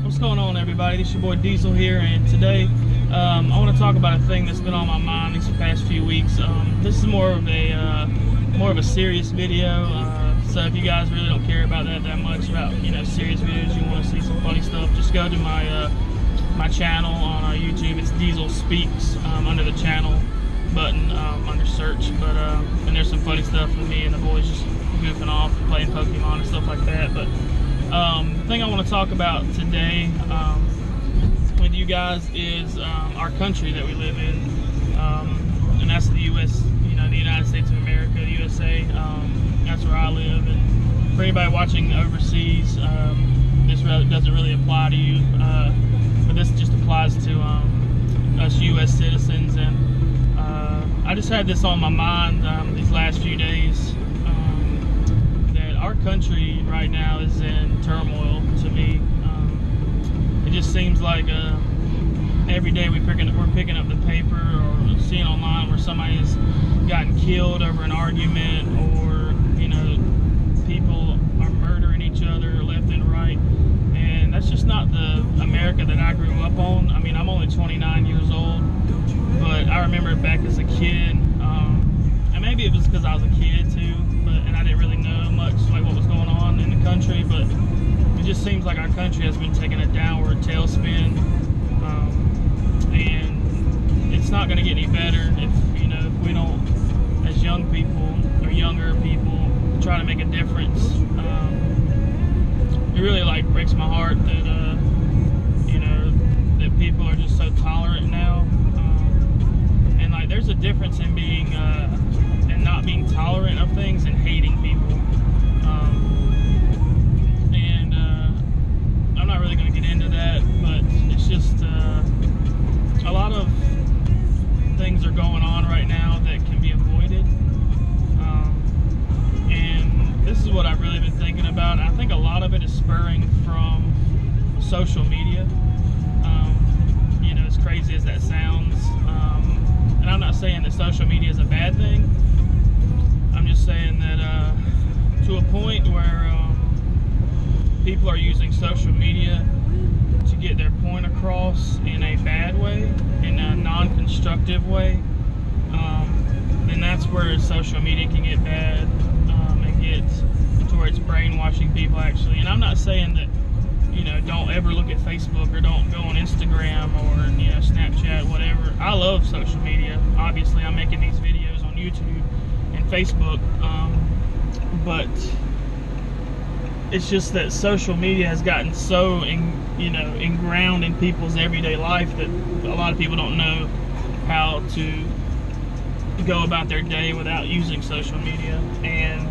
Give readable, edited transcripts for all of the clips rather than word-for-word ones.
What's going on, everybody? This is your boy Diesel here, and today I want to talk about a thing that's been on my mind these past few weeks. This is more of a serious video. So if you guys really don't care about that much, about serious videos, you want to see some funny stuff, just go to my channel on our YouTube. It's Diesel Speaks under the channel button under search. But and there's some funny stuff with me and the boys just goofing off, playing Pokemon and stuff like that. But the thing I want to talk about today with you guys is our country that we live in, and that's the U.S. The United States of America, the USA. That's where I live. And for anybody watching overseas, this doesn't really apply to you, but this just applies to us U.S. citizens. And I just had this on my mind these last few days. Our country right now is in turmoil to me. It just seems like every day we're picking up the paper or seeing online where somebody's gotten killed over an argument, or people are murdering each other left and right. And that's just not the America that I grew up on. I mean, I'm only 29 years old, but I remember back as a kid, and maybe it was because I was a kid too, and I didn't really know much like what was going on in the country, but it just seems like our country has been taking a downward tailspin, and it's not going to get any better if we don't, as young people or younger people, try to make a difference. It really breaks my heart that that people are just so tolerant now, and there's a difference in being and not being tolerant of things and hating people. And I'm not really going to get into that, but it's just a lot of things are going on right now that can be avoided. And this is what I've really been thinking about. I think a lot of it is spurring from social media. As crazy as that sounds. And I'm not saying that social media is a bad thing. I'm just saying that to a point where people are using social media to get their point across in a bad way, in a non-constructive way, then that's where social media can get bad and get to where it's brainwashing people, actually. And I'm not saying that don't ever look at Facebook or don't go on Instagram or Snapchat, whatever. I love social media. Obviously, I'm making these videos on YouTube and Facebook, but it's just that social media has gotten so ingrained in people's everyday life that a lot of people don't know how to go about their day without using social media. And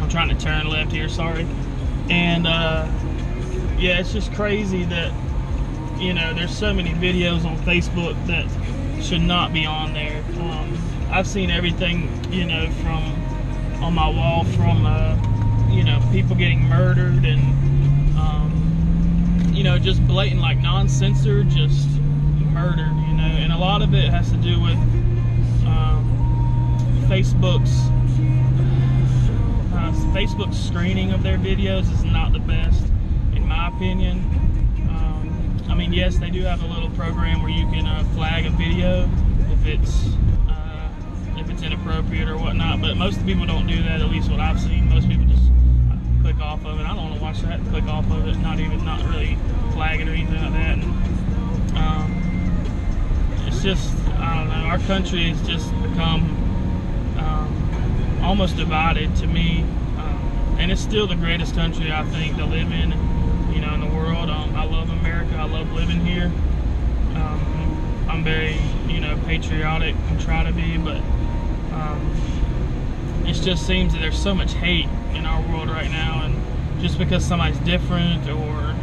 I'm trying to turn left here, sorry. And yeah, it's just crazy that there's so many videos on Facebook that should not be on there. I've seen everything from on my wall, from people getting murdered, and just blatant, non-censored, just murdered, and a lot of it has to do with Facebook's screening of their videos is not the best, in my opinion. I mean, yes, they do have a little program where you can flag a video if it's inappropriate or whatnot, but most people don't do that, at least what I've seen. Most people just click off of it. I don't want to watch that, click off of it, not really flag it or anything like that. And it's just, I don't know, our country has just become almost divided to me, and it's still the greatest country, I think, to live in in the world. I love America. I love living here. I'm very patriotic and try to be, but it just seems that there's so much hate in our world right now, and just because somebody's different, or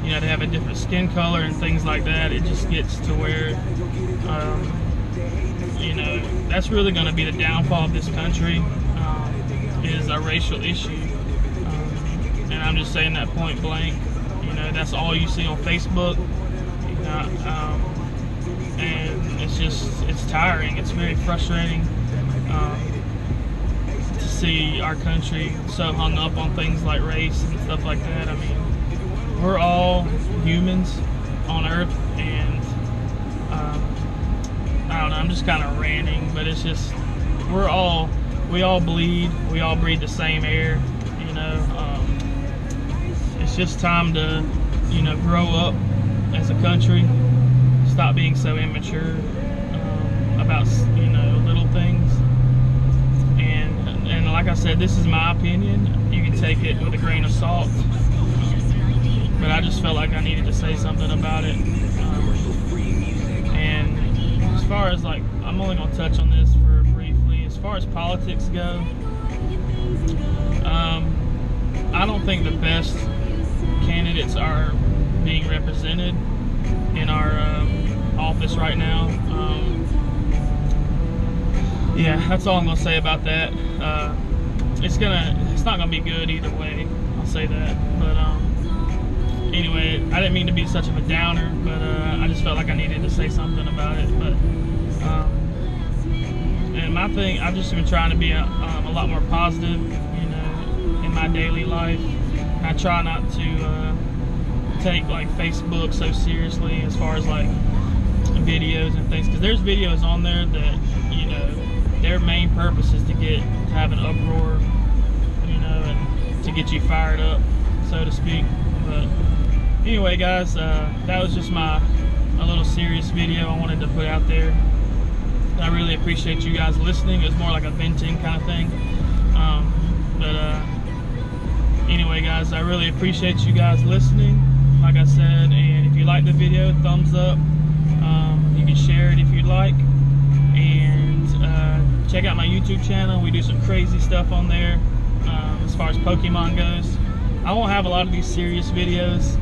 they have a different skin color and things like that, it just gets to where that's really going to be the downfall of this country, is a racial issue. And I'm just saying that point blank. That's all you see on Facebook, and it's tiring. It's very frustrating to see our country so hung up on things like race and stuff like that. I mean, we're all humans on Earth, and I don't know, I'm just kind of ranting, but it's just, we all bleed, we all breathe the same air, you know. It's just time to, you know, grow up as a country, stop being so immature about, you know, little things. And like I said, this is my opinion. You can take it with a grain of salt, but I just felt like I needed to say something about it. And as far as, like, I'm only gonna touch on this for briefly. As far as politics go, I don't think the best candidates are being represented in our office right now. Yeah, that's all I'm gonna say about that. It's not gonna be good either way, I'll say that. But anyway, I didn't mean to be such of a downer, but I just felt like I needed to say something about it. But and my thing, I've just been trying to be a lot more positive, you know, in my daily life. I try not to take like Facebook so seriously as far as like videos and things, because there's videos on there that, you know, their main purpose is to have an uproar, you know, and to get you fired up, so to speak. But anyway, guys, that was just a little serious video I wanted to put out there. I really appreciate you guys listening. It was more like a venting kind of thing. Anyway, guys, I really appreciate you guys listening, like I said. And if you like the video, thumbs up. You can share it if you'd like. And check out my YouTube channel. We do some crazy stuff on there as far as Pokemon goes. I won't have a lot of these serious videos,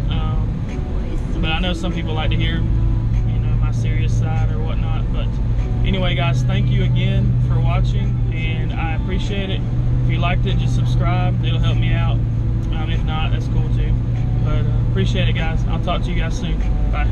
but I know some people like to hear, you know, my serious side or whatnot. But anyway, guys, thank you again for watching, and I appreciate it. If you liked it, just subscribe. It'll help me out. If not, that's cool too. But appreciate it, guys. I'll talk to you guys soon. Bye.